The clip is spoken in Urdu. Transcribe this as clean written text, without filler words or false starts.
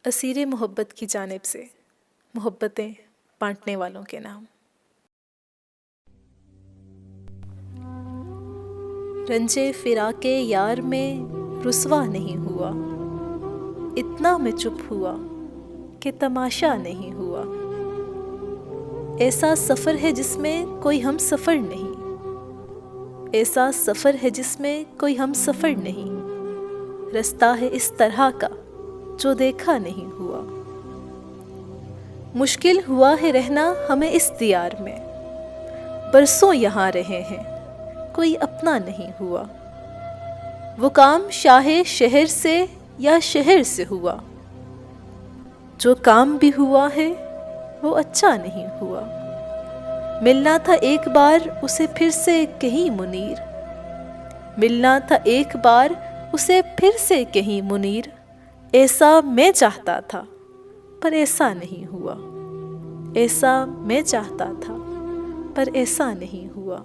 اسیر محبت کی جانب سے محبتیں بانٹنے والوں کے نام۔ رنجے فراق یار میں رسوا نہیں ہوا، اتنا میں چپ ہوا کہ تماشا نہیں ہوا۔ ایسا سفر ہے جس میں کوئی ہم سفر نہیں، ایسا سفر ہے جس میں کوئی ہم سفر نہیں، رستہ ہے اس طرح کا جو دیکھا نہیں ہوا۔ مشکل ہوا ہے رہنا ہمیں اس دیار میں، برسوں یہاں رہے ہیں کوئی اپنا نہیں ہوا۔ وہ کام شاہ شہر سے یا شہر سے ہوا، جو کام بھی ہوا ہے وہ اچھا نہیں ہوا۔ ملنا تھا ایک بار اسے پھر سے کہیں منیر، ملنا تھا ایک بار اسے پھر سے کہیں منیر۔ ایسا میں چاہتا تھا پر ایسا نہیں ہوا، ایسا میں چاہتا تھا پر ایسا نہیں ہوا۔